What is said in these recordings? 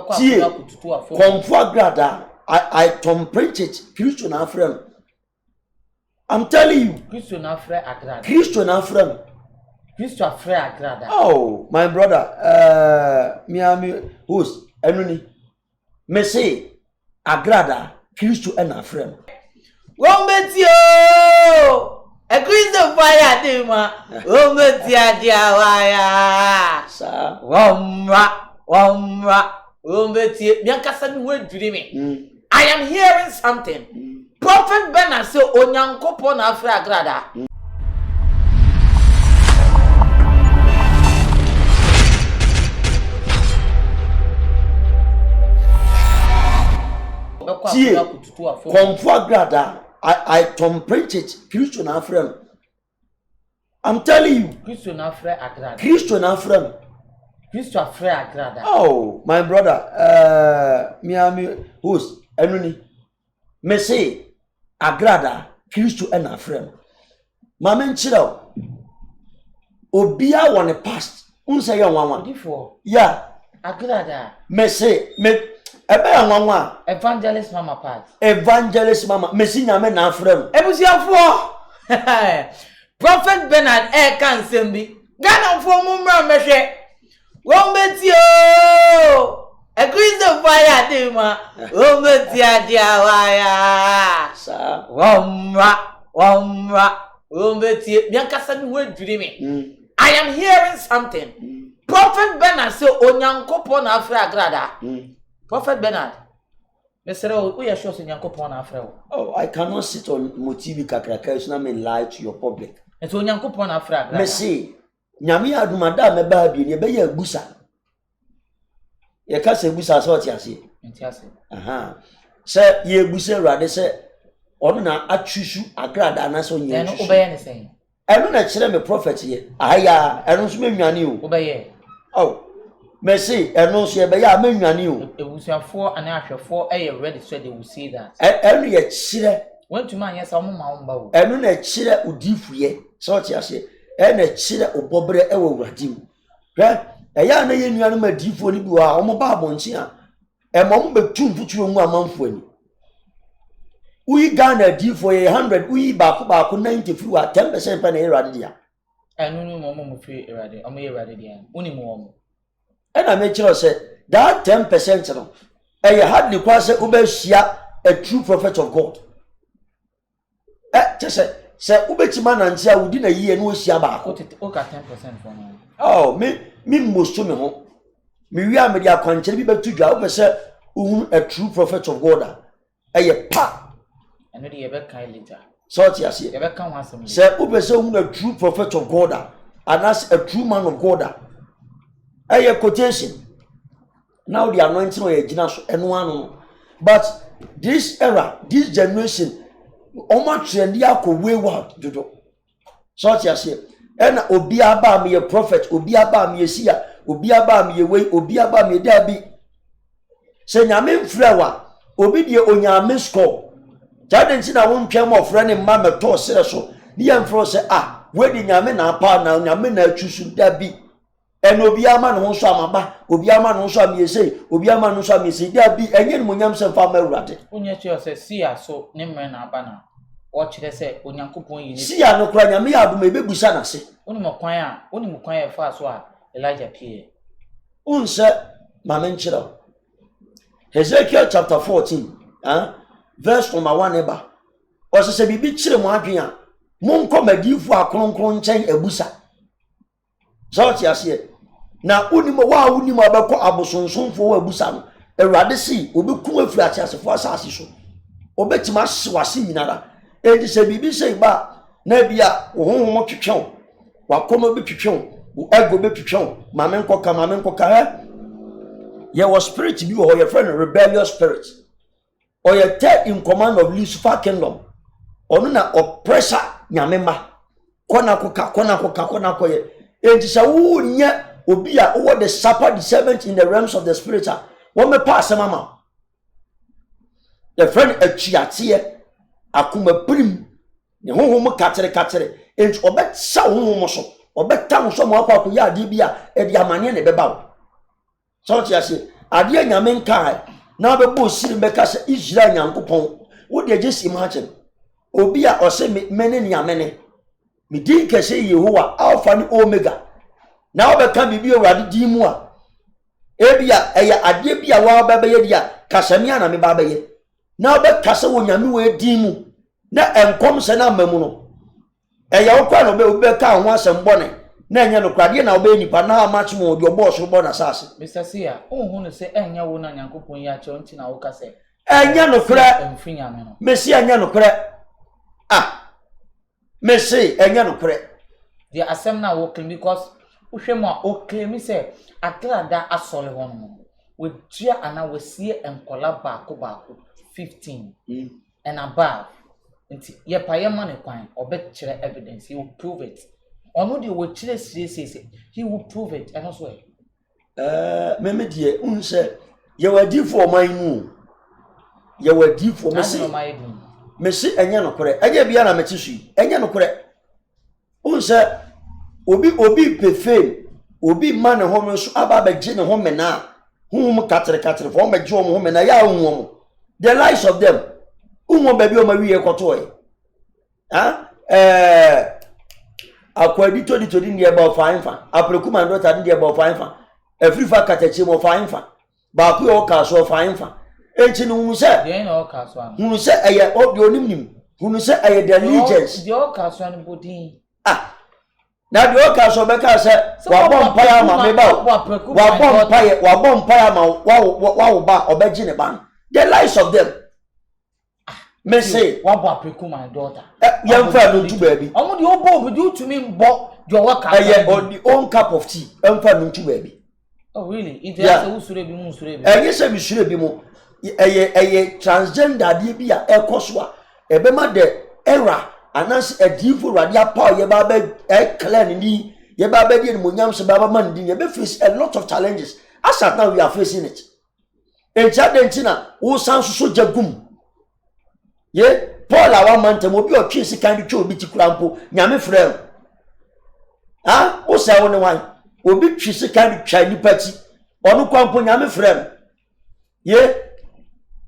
Komfo Agradaa, I preach it. Christian Afrem. I'm telling you. Christian Agradaa. Christian Afrem. Christian Agradaa. Oh, my brother, Miami host, Enuni. Me say Agradaa, Christian Afrem. Wombetio! A Christian fire, Dima. Wombetia, Diawaya. Sir. Womra. Wombetia. Miankasan word dreaming. I am hearing something. Prophet Bernard say Onyankopon afre Agradaa. Komfo Agradaa, I preach it. Christian Afrem. I'm telling you. Christian Agradaa. Christian Afrem. Christian Agradaa. Oh, my brother, Miami host, Enuni. Me say Agradaa, Christian Afrem. Mamen chiro. Obia wan the past. Unse ya wanwa. Before. Yeah. Agradaa. Me say me ebe ya wanwa. Evangelist Mama part. Evangelist Mama. Me si nyame na afrem. Ebusiafo. Prophet Bernard kan sembi. Ghana fo mumra mehwe. Wombetio! A Christian fire Dima. Wombetia Diawaya. Sir. Womra. Wombetia. Miankasan word dreaming. I am hearing something. Prophet Bernard say Onyankopon afre Agradaa. Prophet Bernard. Mesero, we are sure Onyankopon afre. Oh, I cannot sit on motivi kakraka so na me lie to your public. And Onyankopon afre Agradaa. Me say nyame adumada me ba bi ne be ya gusa. Ye ka se gusa so ti ase. Entiase. Aha. Se ye gusa Awurade se ono na atwusu Agradaa na so nye. Eno obeye ne sen. Eno na kire me prophet ye. Aya, eno so me nwane o. Obeye. Oh. Me say eno so ye be ya me nwane o. Ebusuafo ana ahwefo ready so they will see that. Eno ye kire. When to man yes omo ma omba o. Eno na kire odifuye. So ti ase. Ena kire obobre ewo Awurade mu. Hwe eya na ye nuanu ma difo ni bi wa omo ba abonchi a emom betu mfutuo mu amanfo ani. Uyi Ghana difo ye 100 uyi ba ko 90 free wa 10% pa na Awurade dia. Enu nu mo free Awurade omo ye Awurade dia. Uni mo omo. Ena me kire say that 10% no eye hardly kwa say ubehia a true prophet of God. Say ubetima na ntia udi na yiye no ohia ba ko. Oka 10% for now. Oh, me most me ho. Me wi a me dia kwanchere bi betu dwa wo say uhun a true prophet of God. Eye pa. Eno de ye be kan later. So ti ase. Ye be kan one assembly. Say ube say uhun a true prophet of God and as a true man of God. Eye quotation. Now the anointing o ye gina so eno anu. But this era, this generation Oma trend ya ko wayward dodo. So ti ase. Ena obi aba me ye prophet, obi aba me ye sia, obi aba me ye wey, obi aba me da bi. Se nyame mfrewa, obi de onyame score. Jade nti na won twem ofre ne mma meto sere so. Ni ye mfro se we de nyame na apa na nyame na atwusu da bi. Ena obi ama no so amaba, obi ama no so amiese, obi ama no so amiese da bi enye no nyam se mfa ma Awurade. Onye chi o se sia so ne mre na aba na. O kire se Onyankopon yi ni. Sia no kra nyame ya adom ebebusa na se. Oni mo kwan e fa so a Elijah pie. Unse mamen chira. Ezekiel chapter 14, verse number 1 eba. O se bibi chire mo adwen a, monko madifo akronkron nchen ebusa. So ti ase. Na unimo wa unimo abekọ abosonsonfo wa ebusa no. Awurade si obekum afiri atiasefo asase so. Obetima hwase nyinara. Enti se bibi sei ba na bia wo honhom twetwew. Wakono bi twetwew. Wo ego bi twetwew. Mame nkoka he. Ye was spirit bi wo your friend rebellious spirit. Or ye third in command of Lucifer kingdom. Onu na oppressor nyame ma. Kona koka ye. Enti se wo nya obi a wo the supper discernment in the realms of the spirit. Wo me pass mama. The friend atuate akuma prim ne honhom katere enti obetsa honhom so obeta so mo akwa ya de bia e de amane ne beba wo so ti ase ade nyame nkai na bebo siri beka se Israel nyankopon wo de agesi imagine obi a ose mene nyamene me din kese Yehowa Alpha ni Omega na obeka bibi owade din mu a ebia eya ade bia wa babeye dia kasamia na me babeye na obeka se wo nyame we din mu na enkom se na mamu no eya wo kwa no be obeka ho asembone na enya no krade na obe nipa na amachi mo de obo so bo na sase Mr. Sia ohun no se enya wo na nyankopon ya che onti na wo ka se enya no kre mesi enya no kre mesi enya no kre the asem na wo claim because uhwemu a o claim say Agradaa asole ho no we tua ana we sie enkola baako 15 and above nti ye paye man kwan obekire evidence he will prove it ono de wo kire say he will prove it and also meme die unse ye wadi for man mu ye wadi for mesi enya no kore anya bia na meti sui enya no kore unse obi pefe obi man ho no so aba ba gye ne ho mena hum katre for me gye ho mena ya hu the lives of them baby o ma wiye koto akwadi to di about fine fa aprokuma ndo ta di about fine fa every fa katachi mo fine fa ba ku o ka so fine fa enchi no hunu se dey na o ka so an hunu se eye obi onimnim hunu se eye the allegiance dey o ka so an bodin na dey o ka so be ka se wa bom paya ma me ba wa bom paya ma wa ba obeji ne ban the lives of them me say wa bo apreku my daughter yam fa no tu baby omo de obo obi to me mbo your work on the own cup of tea yam fa no tu baby. Oh really? It is a usure bi mu usure bi. Yes be sure bi mu eye transgender de bi a ekoso a ebe ma de era anansi edifo rade apa ye ba be clean ni ye ba be de ni monyam se ba man din ye be face a lot of challenges as at now we are facing it. Enchadentina wo san so jagum ye Paul awa mantem obi o twe sika ndi twe obi tikurampo nyame frem wo se wo ne wan obi twe sika ndi twa ni pati onu kwampo nyame frem ye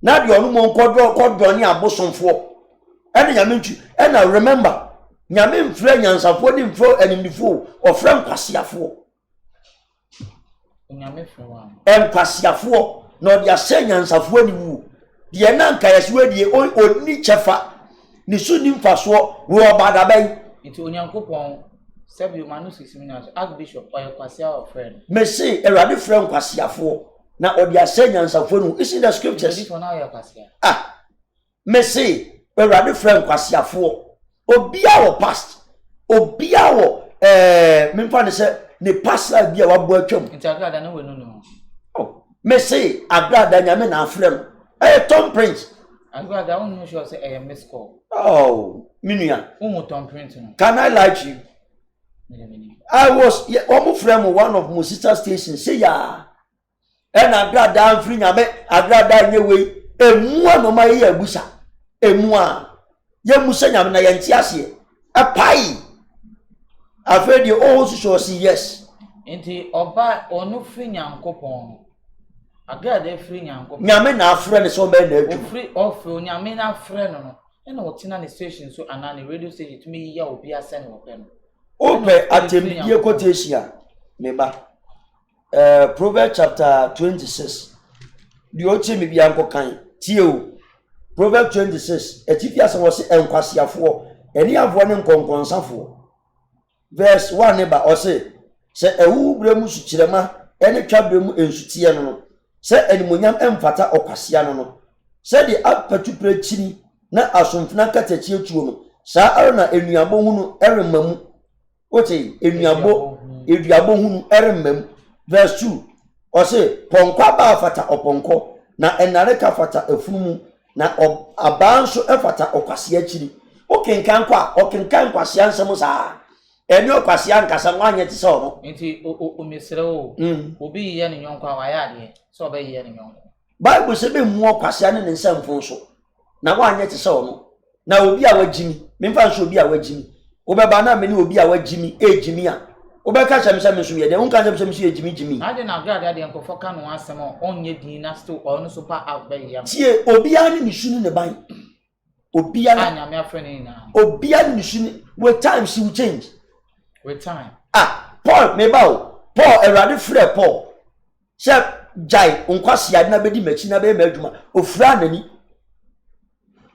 na de onu mo nkodro ni abosonfo ene nyame ntwi ena remember nyame mfre nyansafo ni mfro animdifo o frem kwasiafo nyame frem kwasiafo no de ase nyansafo ni wu de na nka yeswe de oni chefa ni su ni mfaso wo badabai nti onyankopon sebi manu sisiminaso archbishop oyekwasea of friend me say erade friend kwasiafo na odi ase nyansafo nu is in the scriptures me say erade friend kwasiafo obia wo past obia wo memfa ne se ne pastor bia wabo atwam nti Agradaa na wenu no me say Agradaa nyame na afrem Tom Prince Agradaa wonu sure say miss call minua Tom Prince no can I lie to you? I was almost from one of my sister stations. Say ya, and Agradaa free nyame Agradaa nyewe emua no ma ye abusa emua ye musa nyame na ye ntiase apai afedi o so say yes nti oba onu free nyankopon Agradaa free nyankopon nyame na afre ne so be na adu free of nyame na afre no na wotina ne station so anani radio station to me ya obi asene wo pe no ope atembie quotation meba Proverbs chapter 26 di oche me bia nkokan tie o Proverbs 26 etifia se wo se enkwasiafo eni avo ne nkonkonsafo verse 1 ba o se ewu bremu suchirema eni twabremu ensutie no se enimonyam emfata okwasia no se di apatu prechini na asomfuna katachi etuo no sa arona enuabo hunu eremamu ote eduabo hunu eremem verse 2 o se ponkwa ba fata oponko na enare ka fata efunumu na abanso efata okwase akiri okenkan kwa okenkan kwase ansem sa eni okwase ankasa nwanye ti se ono nti o mesere o obi ye ne nyonko awaya de so obi ye ne nyonko Bible se be mu okwase ne nsamfo so na nwanye ti se ono na obi a wagimi memfa so obi a wagimi obeba na me ni obi a wagimi ejimi a Obeka chamisa mesu ye de unka chamisa mesu ye jimi I didn't agree that the uncle for can once some on ye dinner still or super out by yam. Tie obia ni nisunu ne ban. Obia na me afreni na. Obia ni nisunu with time she will change. With time. Paul me bawo. Paul erade frɛ Paul. Se jai unkwasi ade na bedi machi na be ma adwuma. Ofura nani.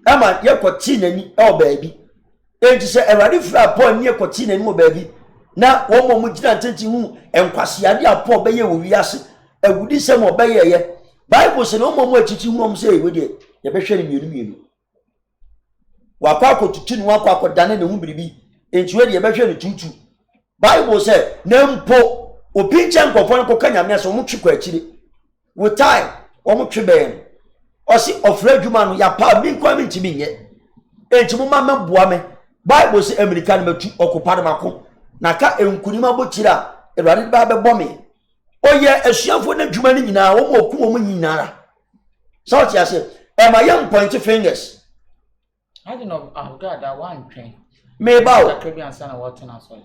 Ama ye kwoti nani e baabi. Enti se erade frɛ Paul ni ye kwoti nani mo baabi. Na wo mo mugina tenti hu enkwasi ade a Paul be ye wo wiase. Awudi se mo be ye. Bible se no mo mo achichi hu mo se we de ye be hwɛ ni mienu. Wakwa akotutu ni wakwa akodane ne hu biribi. Enti we de ye be hwɛ ni tutu. Bible say nempo opinche nkofo nko kanyame so mo twekwa akire with time o mo tweben o si ofra adwuma no ya pa bi nkwa mi ntimi nye enti mo ma bua me. Bible say America na matu okupa de mako na ka enkunima botira ewade ba be bɔ me oye asuafo na adwuma ni nyina wo mo oku wo mo nyinara so what you say am I young point fingers I don't know God that one train me bawo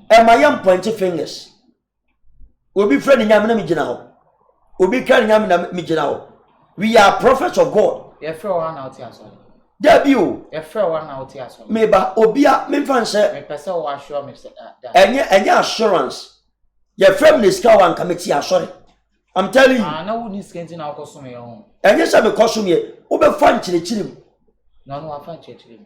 am I young point fingers obi friend nyame na mi gina ho obi kan nyame na mi gina ho we are prophets of God ye frɛ one out here so Debut. A fair one out here. Meba obia me fan say me pese o assure me that. Enye assurance. Your feminist ka wan committee sorry. I'm telling you. Na wo ni skentin na okoso me ho. Enye se me koso me wo be fan chirechirim. No wa fan chirechirim.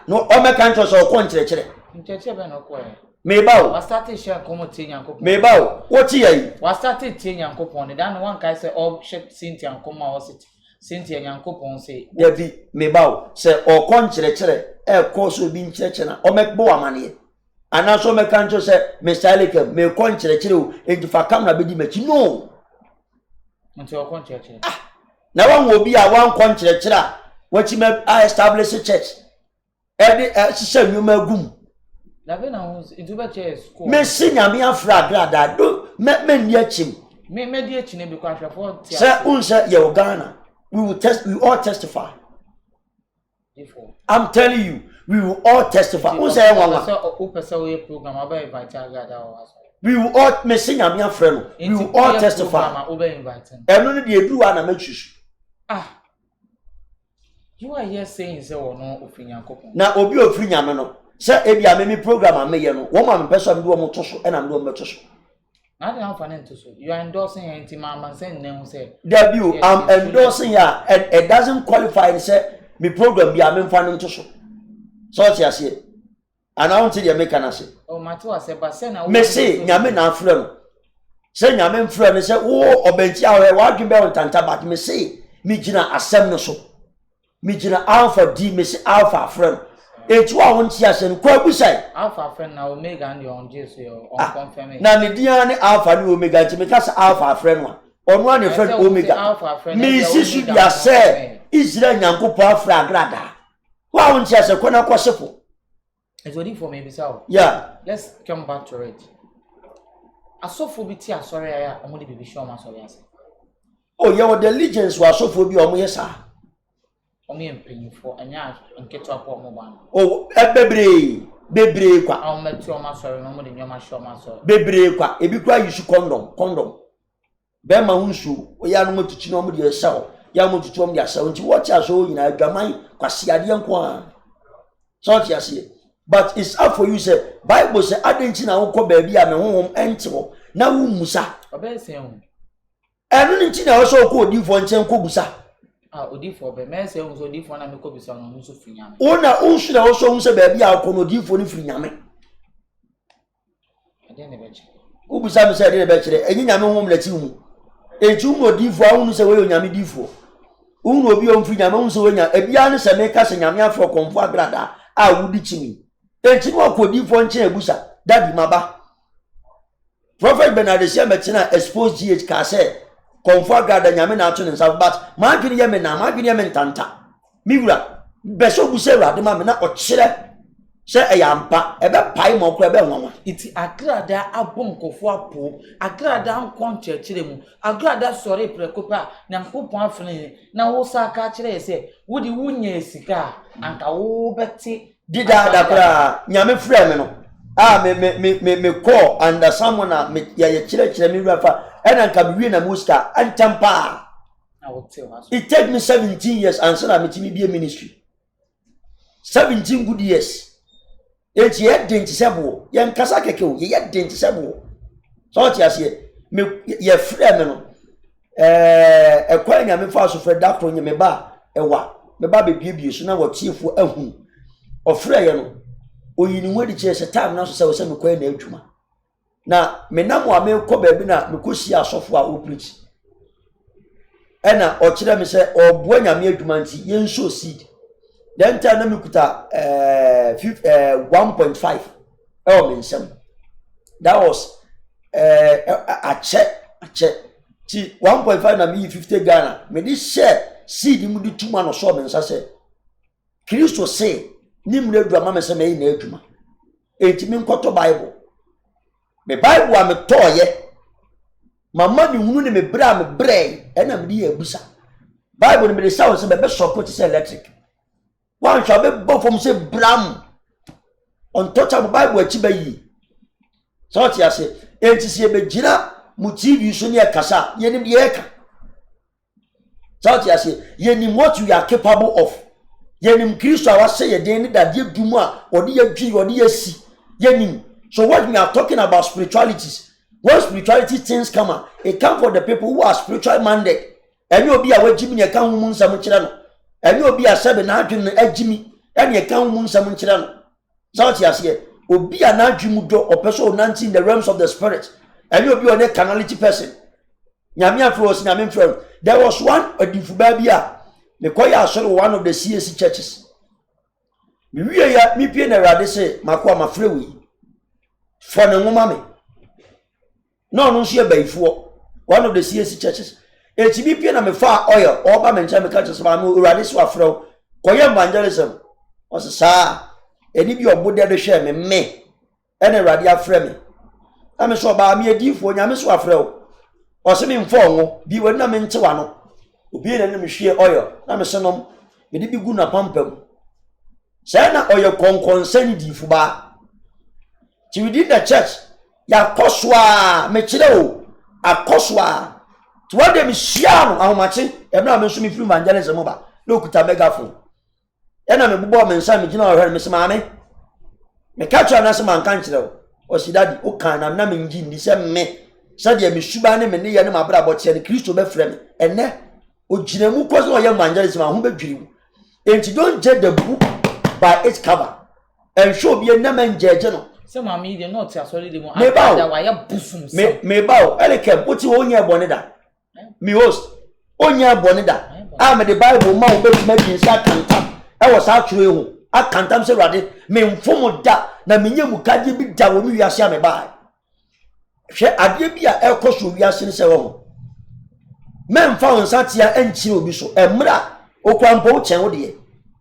No o me kan to so o kon chirechere. Chirechere be no ko e. Meba o. Wa start share komo tie nyankopon. Meba o. Wo tie yi. Wa start tie nyankopon ne dan one kai say o ship Cynthia nkoma o sit. Cynthia nyankopon say Debi meba se o kon chirechere e ko so bi nchirechere na o mekbo amane ana so me kan to se Mr. Elike me kon chirechere o entifa kamera be di machi no nti o kon chirechere na wan obi a wan kon chirechere a wachi me establish a church e di sise nyuma gum na be na hu into be church school me sinya me afra Agradaa do me ni achim me di achi ne bi kwa hwefo tia se unse ye Ghana. We will all testify. I'm telling you, we will all testify. Who say one? We will all missing a mere friend. We will all testify. And only the do one make you. You are here saying so no opinion. Now, Obi opinion no. Sir, Ebi a me program I may know. One person do a motoso and I'm doing motoso. I don't have an so. You are endorsing her into Mama saying name say. Debut, I'm endorsing her and it doesn't qualify and say me program be a me fan to so. So I say. And I want to make an answer. Oh, my two say, but say now. Me say, Nyame na friend. Say Nyame friend say, oh, obenti awe wa dwebe on tanta but me say, me gina asem no so. Me gina alpha D, me say alpha friend. Etu a won ti ase ko abusai alpha friend na omega and on Jesus on confirm na ne dia ne alpha ne omega ti me ka alpha friend wa onu an friend omega me sisu dia say Israel nyankopon afra Agradaa wa won ti ase ko na ko sepo it's ready for me bisa yeah let's come back to it asofo bi ti asori aya omo de bibi show ma asori ase oh yeah what the legends wa asofo bi omo yesa omi empanyifo anya nketo apo mo ban oh bebre kwa o meti o ma sorry no mo de nyoma show ma sorry bebre kwa ebi kwa yisu condom be ma hunsu o ya no motuchi no mo de sawo ya motuchi o mo de sawo nti watch aso yina adwaman kwase ade nko a so ti ase but it's up for you say Bible say adenchi na wokọ ba bia me honhom ente wo na wo musa obe se hu enu nti na wo so ko odifo nchen ko busa odifo be me se hu so odifo na me ko bisa no so finyame ona unsu na wo so hu se ba bia ko no odifo ni finyame ade ne be chi wo busa me se ade ne be chire enyi nyame honhom na ti hu eju mo odifo ahunu se we nyame difo unu obi o mfinyame hu se we nya ebia ne se me ka se nyame afro konfo Agradaa a wudi chimi enti no akodifo nche ebusa dadi maba Prophet Bernard say metina Xposed GH ka say konfo Agradaa nyame na ato ne nsa but ma adwene ye me na ma adwene ye me ntanta miwura beso busa Awurade ma me na o kire se eyampa ebe pai mo ko ebe nwanwa iti Agradaa abonkofo apo Agradaa nkon chechire mu Agradaa sori prekopa na nkopon afene na wo saka kire se wodi wunya esika anka wo beti dida da pra nyame frɛ me no me call under someone me ya chire me refa and anka be na muska antampa. It take me 17 years and so na me timi be ministry. 17 good years. Enti ye denti sebo ye nkasa keke o ye denti sebo. So ti ase me ye frɛ me no ekwan nya me fa so frɛ doctor nya me ba ewa me ba be biebie so na watiefo ahu ofrɛ ye no oyini wadi che se time na so se me kwan na adwuma na me nam wa me kɔ ba bi na me kosi asofo a opreach ena o kire me se oboa nya me adwuma nti ye nso seed then time na me kuta 1.5 me nsem that was a check ti 1.5 na me 50 Ghana me di share seed mu di tuma no so me nsa se Kristo say nimre adwuma me se me na adwuma enti me nkoto Bible me Bible a me toye mama mi hunu ne me bra me brɛ ɛna me di abusa Bible ne me say wo se be support say electric wan sha be bo from say bram untouchable Bible achi bayi so ti ase enti se be gira mu TV so ne kasa ye nim ye ka so ti ase ye nim what you are capable of ye nim Kristo a wa say ye den ni da de dumu a odi ye dwi odi ye si ye nim. So what we are talking about spiritualities, when spirituality things come out, it come for the people who are spiritual minded. And you'll be away Jimmy a can moon some children, and you'll be a 7 at Jimmy, and you can moon some children. So here, will be an Ajimudo or person 19 in the realms of the spirit, and you'll be a carnality person. Yamia Frost, Yamin friend. There was one a Difubabia, the choir saw one of the CSC churches. Me pay a radise, Makwa Freeway. For the woman, no, she bay for one of the CSC churches. HBP and I'm a far oil, or Bam catches my radis wafro, Koyam evangelism was a sa, and if you are good at the share me, and a radia frame. I'm a so by me a deep for Yamis wafro, or some informal, be when I'm in Tawano, who be an enemy share oil, I'm a son, it be good na pumpem. Sana oil concern difuba. Within the church, ya koswa mechiro akoswa to what them shiam how much e na me so me free evangelism ba look ta megaphone e na me bubo me nsa me gina ohwe me se maame me catch na se man kan kire o si daddy o kan na me ngi ndi se me se de me suba ne me ne ye ne mabra boche ne Kristo be frɛ me ene o gina mu ko so o ye evangelism ho be dwiri enti don't judge the book by its cover and show be na man judge no. So mama dey not asori dey mo ada wa ya busum so me bawo eleke poti onya bone da me host onya bone da am the Bible ma obetuma bi nsa kantam e wo sa twere hu akantam se rade me mfom da na menye mu kaje bi da wo mi wiase am ba hwe ade bi a ekoso wiase ne se wo me mfa wonsa tia enchire obi so emra okwampo chen wo de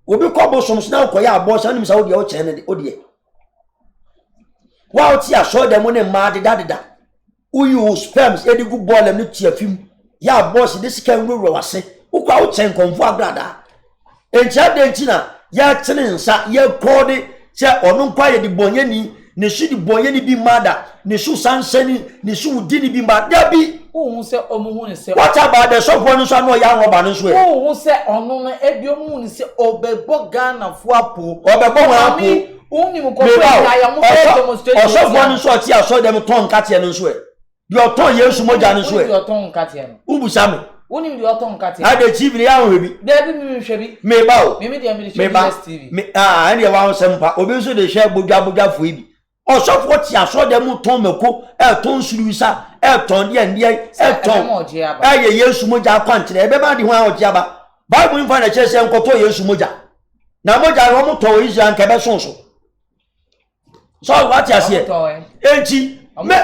obi kobo som so na koya abo so nim sa wo de wo chen ne wo de wow tia show them on ma deda uyu sperms edigu ball em no tia fim ya boss this can ro wase ukwa wo chen konfo Agrada encha de ntina ya tene nsa ya kode se onu kwa ye di bonyani ne su di bonyani bi mada ne su sansani ne su dini bi mada bi ohun se omuhu ne se what about the shop one so no ya roba no so e ohun se onu no ebi omuhu ne se obebo Ghana fo apo obebo wan apo Uni mu ko ya mu demonstration. Osofo anu so ti aso dem ton katie no so e. Di oton Yesu moja no so e. Di oton katie no. Ubusa me. Uni di oton katie. Ade chief ni ya hwe bi. De bi mi hwe bi. Me ba o. Me de mi TV. Me ene wa ho sempa. Obi so de share bodwa fo bi. Osofo ti aso dem ton meko e ton suruisa e ton de ndie e ton. E Yesu moja kwantire e be ba di ho a oje aba. Bible in find a church en koto Yesu moja. Na moja ro mo to Israel nke be sonso. So what you say? Enti me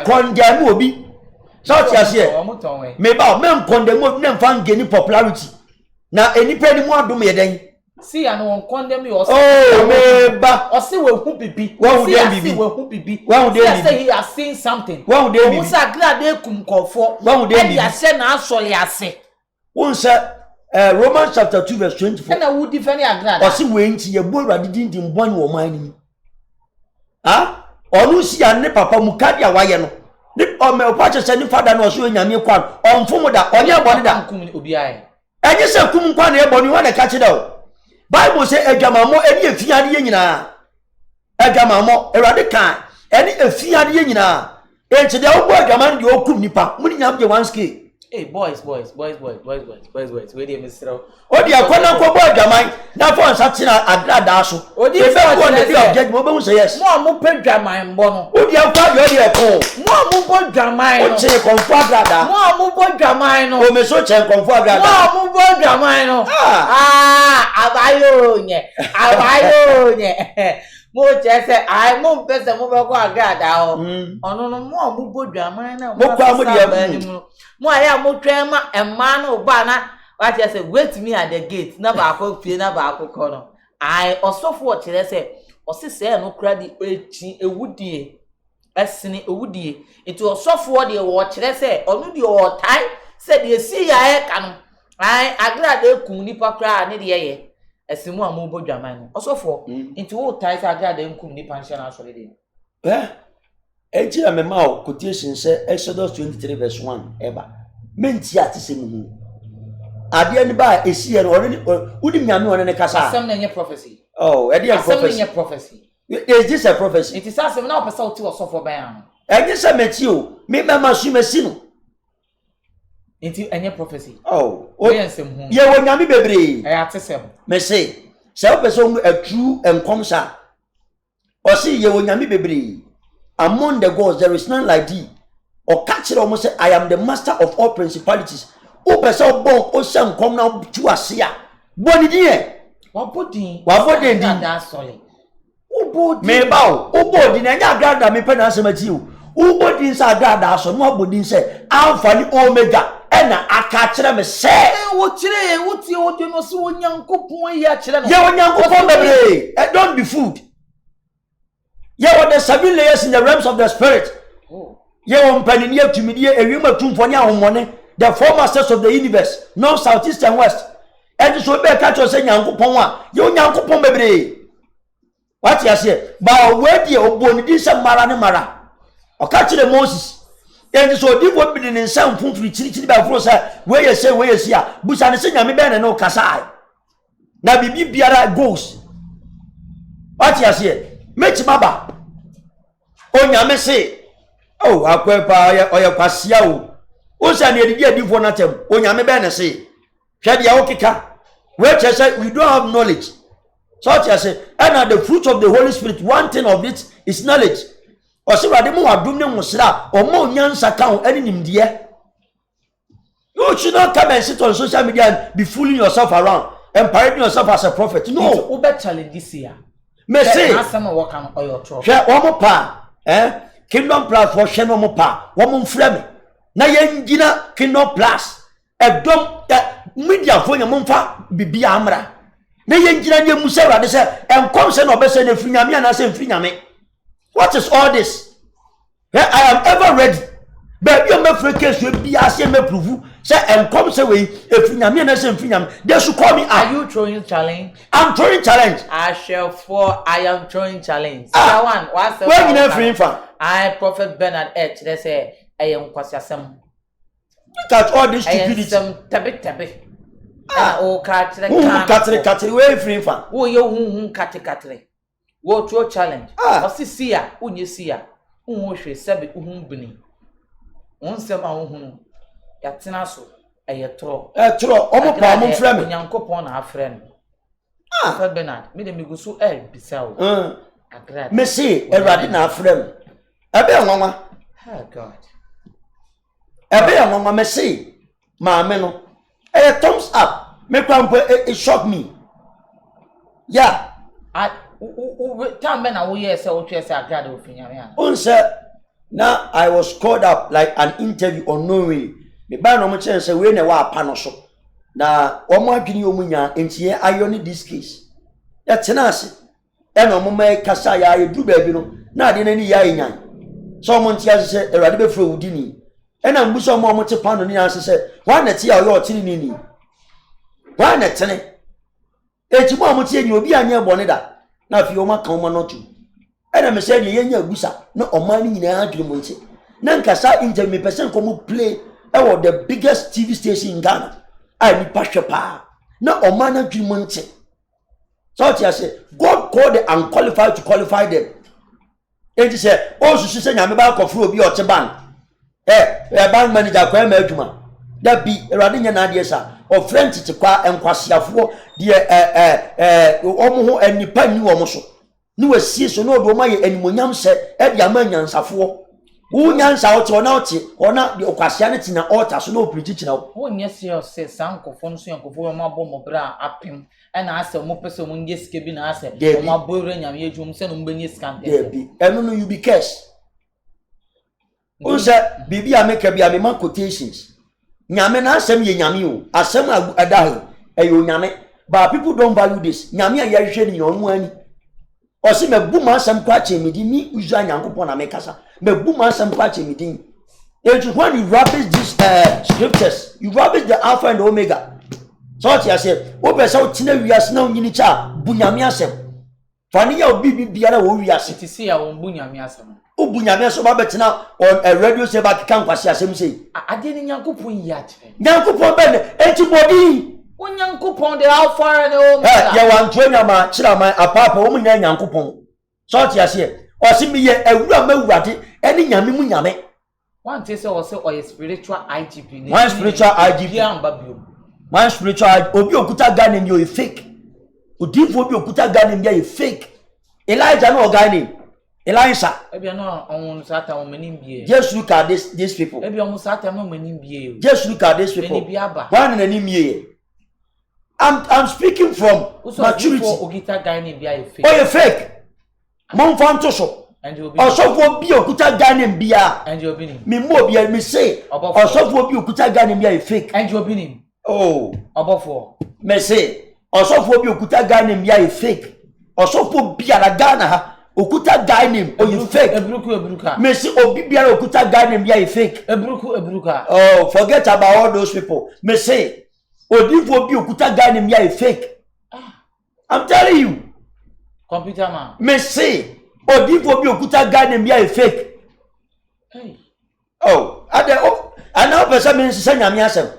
condemn obi. So what you say? Me ba me condemn obi na mfa ngeni popularity. Na enipa ni mu adom ye den. See and won condemn you also. Oh me ba. O say we hu bibi. See we hu bibi. Say he has seen something. One day bibi. Musa Agrada kum kofo. One day bibi. Ya say na asole ase. One say Romans chapter 2 verse 24. Na wo defend Agrada. O say we nti ye bo Awurade din boni wo man ni. onu si ya ne papa mu kadi a waye no ni o me pa che se ni fada no so nyame kwan on fom da onye boni da kum obi aye enye se kum kwan e boni wa na ka che da o Bible say adwamamo eni efiade ye nyina adwamamo erade kan eni efiade ye nyina enti de ogbo adwaman de okum nipa muni nyam je one scale. Hey, boys. Where do you miss it? Odi akona ko boy dwaman na fo nsatina Agradaa so. Odi e be ko na dey object mo be hu say yes. Mo pe dwaman mbo no. Odi akwa yo dey ko. Mo bo dwaman no. O che konfo Agradaa. Mo bo dwaman no. O me so che konfo Agradaa. Mo bo dwaman no. Abayo nye. Mo che se ai mo pese mo be ko Agradaa o. Ono no mo bo dwaman na. Mo kwa mo dey mo aya mo twema emma na oba na wa che say wait me at the gate na ba akọ fie na ba akọ no ai osofo o kire say osise no kra di echi ewudie esini ewudie enti osofo o de wo kire say onu de o tai say de si ya e ka no ai Agradaa ekum nipa kra ne de ye esimu amu bodwaman no osofo enti wo tai say Agradaa ekum nipa nhye na asore de Eji na mema o quotation say Exodus 23 verse 1 eba menti ati se mu ade ani ba esi ye no udi nyame one ne kasa asem na nye prophecy ede prophecy asem na nye prophecy is this a prophecy it is asem na opesa oti osofo ban am ede se meti o me mama su mesi no enti enye prophecy ye ensem hu ye wo nyame bebre atesem me say se opesa hu atru enkomsa o si ye wo nyame bebre. Among the gods, there is none like thee. Or catch it almost say, I am the master of all principalities. O person born, o son come now to Asia. Boni die. Wabodi di. Sorry. Ubodi. Me bow. Ubodi na nya Agradaa me pena asemati o. Ubodi nsa Agradaa so no abodi nse Alpha ni Omega. Ena aka kire me se. Wo kire wo tie wo de no so onyankopon yi a kire no. Ye onyankopon bebre. Don't be fooled. Yeah, what the 7 layers in the realms of the spirit. Yeah, on Paninia to media, a woman tomb for now money, the four masters of the universe, north, south, east, and west. And so be catch us saying Uncle Poma, you Uncle Pombe. What you say? But where the Obonidis and Maranamara or catch the Moses. And so deep what been in some food retreated by Frosa, where you say, where you see, Busan is saying, I'm a no Kasai. Now be Biara goes. What you say? Mechi baba onyame se akwepa oya kwasia o se na edidi adifo na tem onyame be ne se hwe dia okika we say we don't have knowledge so I say and the fruit of the Holy Spirit one thing of it is knowledge o se rade mo adom ne musra o mo nyansa ka ho ani nimde you should not come and sit on social media and be fooling yourself around and parading yourself as a prophet. No, we better challenge this year. Me say Kingdom Plus for Sheno Mopa, woman frame. Na yengina Kingdom Plus. A dom media for your monfa bibi amra. Na yengina ye musera de say and come send obese ne finyame and say finyame. What is all this? I am ever ready. But you me freke so bi ase me prove say and come say we finyame and say finyame. They should call me. Are you throwing challenge? I'm throwing challenge. I am throwing challenge. One, what's the where you free from? I Prophet Bernard H. They say I am kwasiasem. Look at all this stupidity. Some tabi. Katri where free from? Oh, you katri. What your challenge? What's this here? Unye siya. Unwe sebi bini. Unsema yatina so tro. Tro. Omo pa mo frame. Nyankopon na afrem. Prophet Bernard, me de migusu bisa o. Agradaa. Me say Erade na afrem. Ebe nwanwa. Oh God. Ebe nwanwa me say maame no. Thumbs up. Me kwampo it shocked me. Yeah. Time na wo yes say o twa say Agradaa ofinyame. Unse now I was called up like an interview unknowingly. Me ba no mo chen say we na wa apa no so. Na omo adwini omunya entie ayoni this case. Ya tenase. E no mo mai kasa ya edu ba bi no. Na ade na ni ya enyan. So mo ntia say Erade be fro udini. E na mbuso mo te pano ni anse say wa na ti ya yo tiri ni. Wa na tene. E ti mo tie ni obi anya bone da. Na fi o ma kan mo no tu. Ena me say ye nya gusa na oman ni nyina adwene mo nti. Na nkasa interview person komo play the biggest TV station in Ghana. I ni pa na oman adwene mo nti. So I say God called the unqualified to qualify them. It is say o susu say nyame ba kofro obi o te ban. Bank manager kwa ma adwuma. Da bi erade nya na ade sa o friend tete kwa enkwasiafo de omo ho anipa ni wo mo so. Ni wasie so no do ma ye animonyam se e de ama nyansafo. Wo nyansa wo te ona de okwasia ne tina altar so no preach tina wo. Wo nyese se sankofo no so yankofo wo ma bɔ mo bra apem e na ase mo pese mo nge sike bi na ase wo ma bɔ ure nyame adwum se no mbenye skante. Bi eno no you be cursed. Unsa bibia make bia me man quotations. Nyame na asem ye nyame o. Asem adahe e yo nyame. But people don't value this. Nyame ya hwehwe ni onu ani. Osi me buma asem kwa chemidi mi uzu anyankopon na mekasa. Me buma asem kwa chemidi. When you rubbish these scriptures, you rubbish the Alpha and the Omega. So what I say, o be say o tina wiase na onyini cha bunyame asem. Fani ya obi biara wo wiase. Ti see ya wo bunyame asem. O bunyame asem ba betina on a radio say ba kan kwase asem say. Ade ni nyankopon yi akire. Nyankopon be ne etibodi. Onyankopon the Alpha and the Omega. Ya wan twenya ma kira man apapa wo munya nyankopon. So what I say, o si mi ye awura mawurade ene nyame mu nyame. One say o say o spiritual IGP. My spiritual IGP. My spiritual obi okuta Ghana ni o fake. Odifo obi okuta Ghana ni e fake. Elijah no Ghana. Elisha. Ebi no on sata on manim bie. Just look at these people. Ebi on sata no manim bie. Just look at these people. One in anim ye. I'm speaking from maturity. Ogita Ghana bia e fake. Oh, you fake. Mon fanto so. Osofo bi okuta Ghana bia. And you bini. Me mo bia me say. Osofo bi okuta Ghana bia e fake. And you bini. Oh, Obofo. Me say. Osofo bi okuta Ghana bia e fake. Osofo bia na Ghana ha. Okuta Ghana o you fake. Ebruka. Me say obi bia okuta Ghana bia e fake. Ebruka. Oh, forget about all those people. Me say odifo bi okuta Ghana bia e fake. I'm telling you. Computer man. Me say odifo bi okuta Ghana bia e fake. Hey. Oh, I know person means say nyame asem.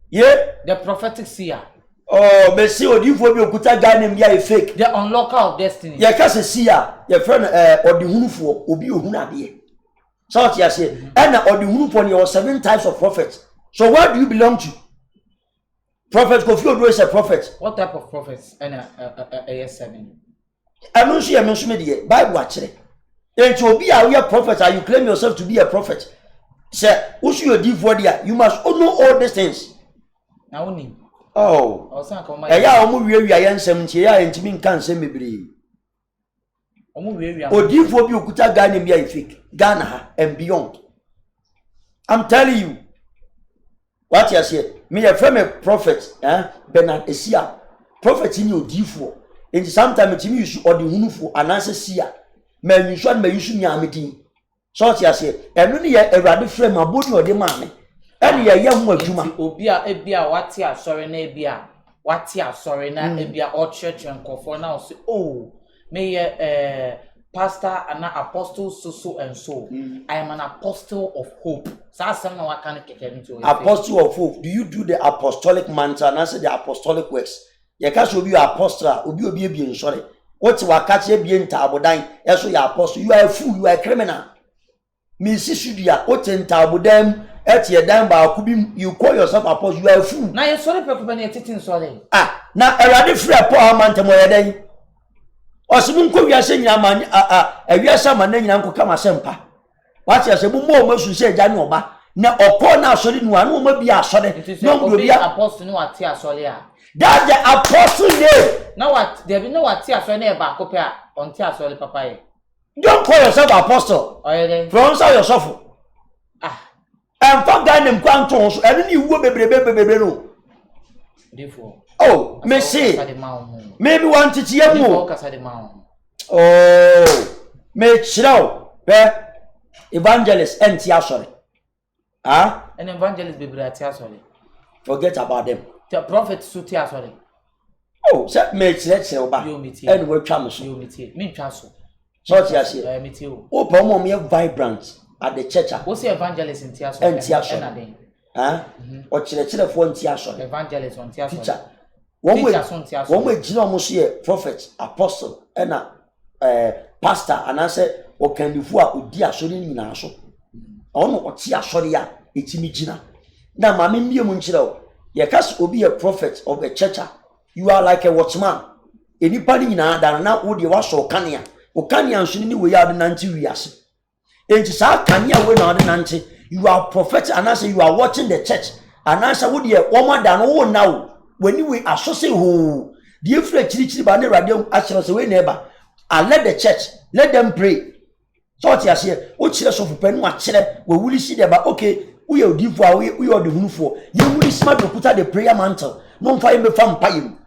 Yeah, the prophetic seer. Oh, me see odifo bi okuta Ghana bia e fake. The unlocker of destiny. Yeah, ka se seer, your friend odihunufo obi ohunu ade. So what you say? And odihunufo there are 7 types of prophets. So where do you belong to? Prophet Kofi Odo is a prophet. What type of prophets? And AS7. I don't see a mention the Bible actually. And to be a prophet, you claim yourself to be a prophet. Say, who's your deep there? You must know all these things. Now, only. Oh, I am weary. I am 70 and to me can't say me breathe. Oh, deep for you could have Ghana be fake, Ghana and beyond. I'm telling you. What you say? Me a friend a prophet, Bernard Esia. Prophet in your deep for. And sometimes it's me you should or the hunufo and answer seer. Man, you should me amity. So what you say? And only a rather frame a body or the man. And a young woman. Obia, what ya sorry, Nabia. What ya sorry, Nabia, or church and confor now say, oh, may pastor and apostle so and so. I am an apostle of hope. So I say no, I can't get into apostle of hope. Do you do the apostolic mantra and answer the apostolic works? You can't show you apostle, obi be sorry. What's what catch ye be in Tabodan? Yes, you are apostle. You are a fool, you are a criminal. Miss Sudia, what in Tabodem, at your damn bar, you call yourself apostle, you are a fool. Now you're sorry for when you're teaching sorry. Now a rather free a poor man to my day. Or some could be saying, man, a year summer, then Uncle Kamasempa. What you say, more most say, Janoba. Now, or poor now, so didn't one woman be a sorry. No, will be apostle, no, at Tia Solia. That's the apostle name. Now what? There be no what Tia Sonia back up here on Tia Soli Papa. Don't call yourself apostle. From yourself. And from that name, Quantons, and you will be no. Oh, may say, maybe one to see more. Oh, may chill, evangelist and Tia Soli. An evangelist be Tia Soli. Forget about them. The prophet Sutia Soli. Oh, say me chire oba. And we twa me so. Yo metie. Me twa so. So ti ase. Metie o. O pa mo me vibrant at the church. Wo say evangelist ntia so. Ntia so. O chire fo ntia so. Evangelist ntia so. Teacher. One way gina mo so ye prophet, apostle, and pastor, and I say o kandifu a odi asori nyina so. Ono o ti asori a etimi gina. Na ma me mbie mu nchire o. Ye kas obi a prophet of a church. You are like a watchman. Anybody nyina da na wo de wa so kanea. O kanea nso ni we ya de nante wiase. Enti sa kanea we na de nante. You are prophet and I say you are watching the church. And I say wo de wo da no wo now. When we are so say who the free chiri ba ne radio achiro say we neighbor. And let the church, let them pray. So what you say, o chire so fu panu a chire we wuli si de ba okay. We are the hunfo. You will smart to put out the prayer mantle. No fire me from paying.